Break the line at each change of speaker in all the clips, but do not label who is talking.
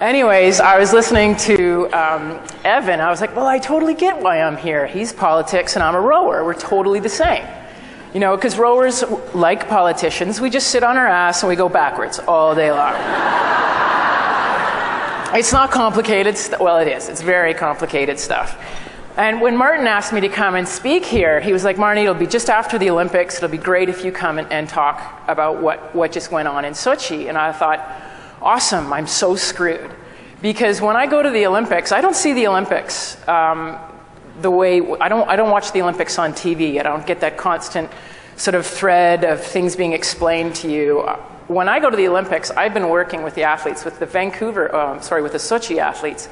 Anyways, I was listening to Evan. I was like, well, I totally get why I'm here. He's politics and I'm a rower. We're totally the same. You know, because rowers, like politicians, we just sit on our ass and we go backwards all day long. It's not complicated. Well, it is. It's very complicated stuff. And when Martin asked me to come and speak here, he was like, Marnie, it'll be just after the Olympics. It'll be great if you come and talk about what just went on in Sochi. And I thought, awesome, I'm so screwed. Because when I go to the Olympics, I don't see the Olympics the way, I don't watch the Olympics on TV. I don't get that constant sort of thread of things being explained to you. When I go to the Olympics, I've been working with the athletes, with the with the Sochi athletes.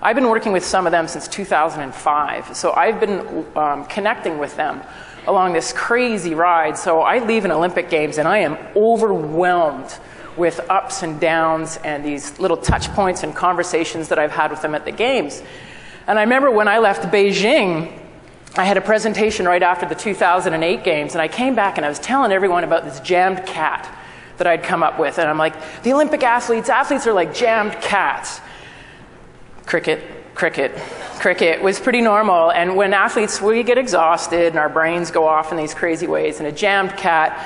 I've been working with some of them since 2005. So I've been connecting with them along this crazy ride. So I leave an Olympic Games and I am overwhelmed with ups and downs and these little touch points and conversations that I've had with them at the Games. And I remember when I left Beijing, I had a presentation right after the 2008 Games, and I came back and I was telling everyone about this jammed cat that I'd come up with. And I'm like, the Olympic athletes are like jammed cats. Cricket, cricket, cricket was pretty normal. And when athletes, we get exhausted and our brains go off in these crazy ways, and a jammed cat,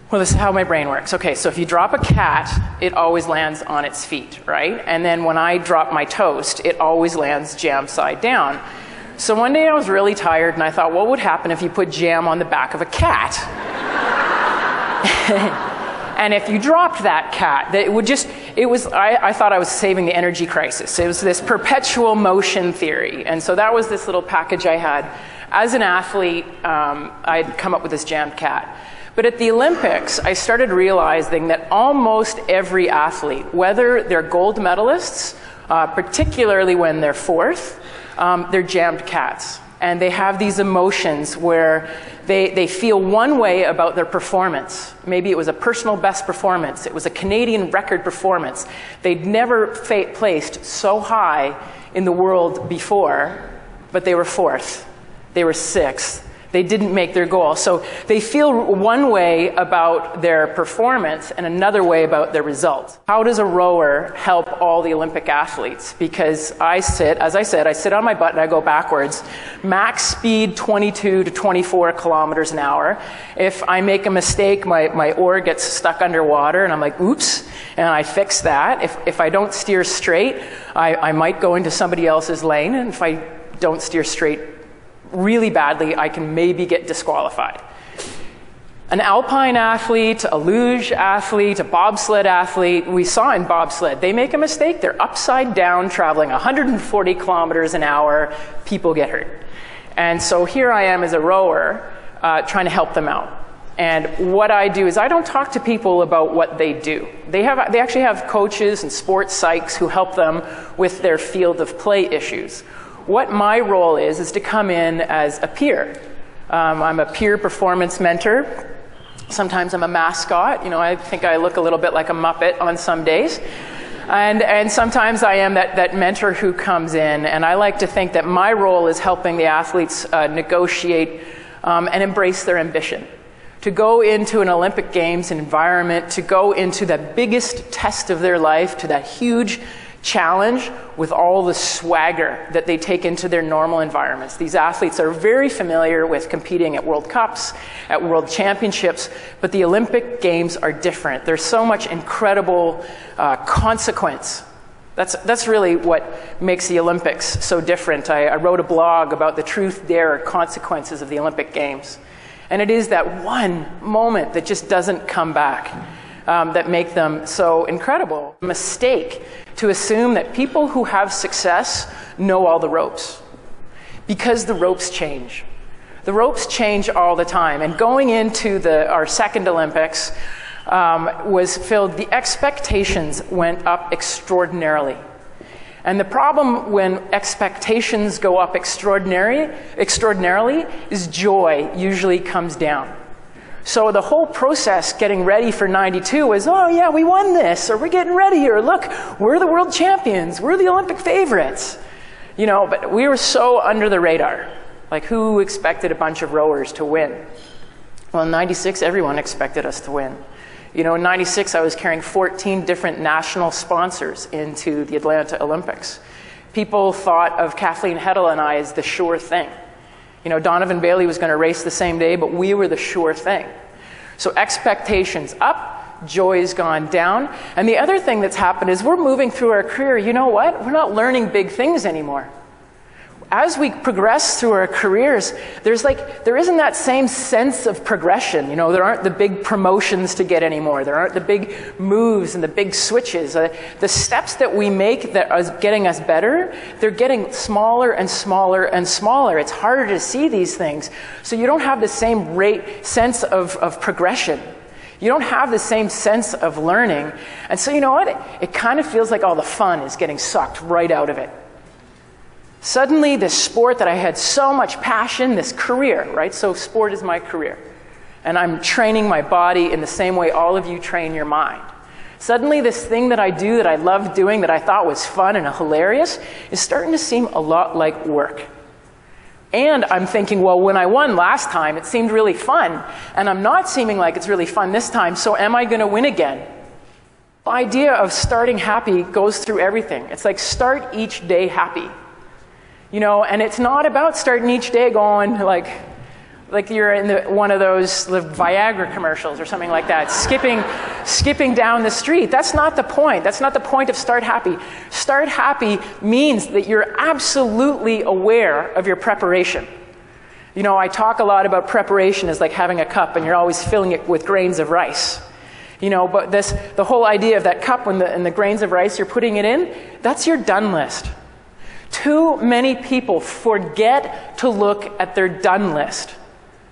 well, this is how my brain works. Okay, so if you drop a cat, it always lands on its feet, right? And then when I drop my toast, it always lands jam side down. So one day I was really tired and I thought, what would happen if you put jam on the back of a cat? And if you dropped that cat, I thought I was saving the energy crisis. It was this perpetual motion theory. And so that was this little package I had. As an athlete, I'd come up with this jammed cat. But at the Olympics, I started realizing that almost every athlete, whether they're gold medalists, particularly when they're fourth, they're jammed cats. And they have these emotions where they feel one way about their performance. Maybe it was a personal best performance. It was a Canadian record performance. They'd never placed so high in the world before, but they were fourth. They were sixth. They didn't make their goal. So they feel one way about their performance and another way about their results. How does a rower help all the Olympic athletes? Because as I said, I sit on my butt and I go backwards. Max speed 22 to 24 kilometers an hour. If I make a mistake, my oar gets stuck underwater and I'm like, oops, and I fix that. If I don't steer straight, I might go into somebody else's lane, and if I don't steer straight really badly, I can maybe get disqualified. An alpine athlete, a luge athlete, a bobsled athlete, we saw in bobsled, they make a mistake, they're upside down traveling 140 kilometers an hour, people get hurt. And so here I am as a rower trying to help them out. And what I do is I don't talk to people about what they do. They actually have coaches and sports psychs who help them with their field of play issues. What my role is to come in as a peer. I'm a peer performance mentor. Sometimes I'm a mascot. You know, I think I look a little bit like a Muppet on some days. And sometimes I am that mentor who comes in, and I like to think that my role is helping the athletes negotiate and embrace their ambition. To go into an Olympic Games environment, to go into the biggest test of their life, to that huge challenge with all the swagger that they take into their normal environments. These athletes are very familiar with competing at World Cups, at World Championships, but the Olympic Games are different. There's so much incredible consequence. That's really what makes the Olympics so different. I wrote a blog about the truth, dare, consequences of the Olympic Games. And it is that one moment that just doesn't come back that make them so incredible. A mistake to assume that people who have success know all the ropes, because the ropes change. The ropes change all the time. And going into our second Olympics was filled, the expectations went up extraordinarily. And the problem when expectations go up extraordinarily is joy usually comes down. So the whole process getting ready for 92 was, oh yeah, we won this, or we're getting ready, or look, we're the world champions, we're the Olympic favorites. You know, but we were so under the radar. Like, who expected a bunch of rowers to win? Well, in 96, everyone expected us to win. You know, in '96, I was carrying 14 different national sponsors into the Atlanta Olympics. People thought of Kathleen Heddle and I as the sure thing. You know, Donovan Bailey was going to race the same day, but we were the sure thing. So expectations up, joy's gone down. And the other thing that's happened is we're moving through our career. You know what? We're not learning big things anymore. As we progress through our careers, there isn't that same sense of progression. You know, there aren't the big promotions to get anymore. There aren't the big moves and the big switches. The steps that we make that are getting us better, they're getting smaller and smaller and smaller. It's harder to see these things. So you don't have the same sense of progression. You don't have the same sense of learning. And so you know what? It kind of feels like all the fun is getting sucked right out of it. Suddenly, this sport that I had so much passion, this career, right? So sport is my career. And I'm training my body in the same way all of you train your mind. Suddenly, this thing that I do that I love doing, that I thought was fun and hilarious, is starting to seem a lot like work. And I'm thinking, well, when I won last time, it seemed really fun. And I'm not seeming like it's really fun this time, so am I going to win again? The idea of starting happy goes through everything. It's like start each day happy. You know, and it's not about starting each day going like you're in one of those Viagra commercials or something like that, skipping down the street. That's not the point. That's not the point of start happy. Start happy means that you're absolutely aware of your preparation. You know, I talk a lot about preparation as like having a cup and you're always filling it with grains of rice. You know, but the whole idea of that cup and the grains of rice you're putting it in, that's your done list. Too many people forget to look at their done list.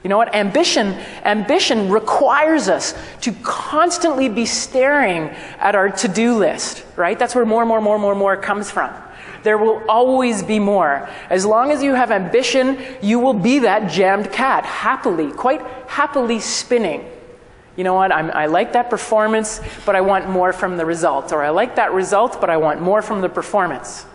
You know what? Ambition requires us to constantly be staring at our to-do list, right? That's where more comes from. There will always be more. As long as you have ambition, you will be that jammed cat, quite happily spinning. You know what? I like that performance, but I want more from the result. Or I like that result, but I want more from the performance.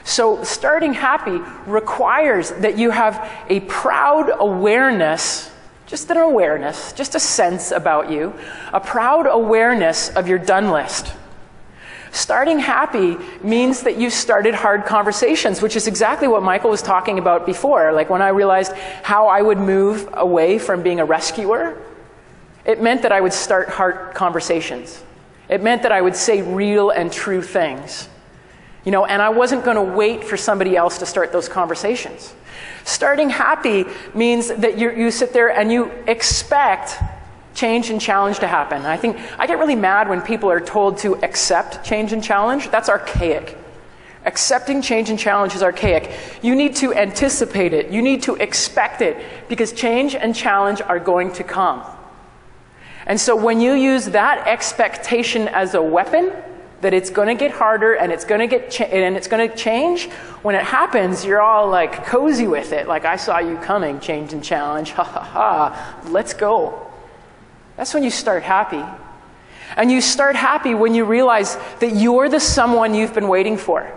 So starting happy requires that you have a proud awareness, just an awareness, just a sense about you, a proud awareness of your done list. Starting happy means that you started hard conversations, which is exactly what Michael was talking about before. Like when I realized how I would move away from being a rescuer, it meant that I would start hard conversations. It meant that I would say real and true things. You know, and I wasn't going to wait for somebody else to start those conversations. Starting happy means that you sit there and you expect change and challenge to happen. I think I get really mad when people are told to accept change and challenge. That's archaic. Accepting change and challenge is archaic. You need to anticipate it. You need to expect it because change and challenge are going to come. And so when you use that expectation as a weapon, that it's going to get harder and it's going to change. When it happens, you're all like cozy with it. Like, I saw you coming, change and challenge. Ha ha ha. Let's go. That's when you start happy. And you start happy when you realize that you're the someone you've been waiting for.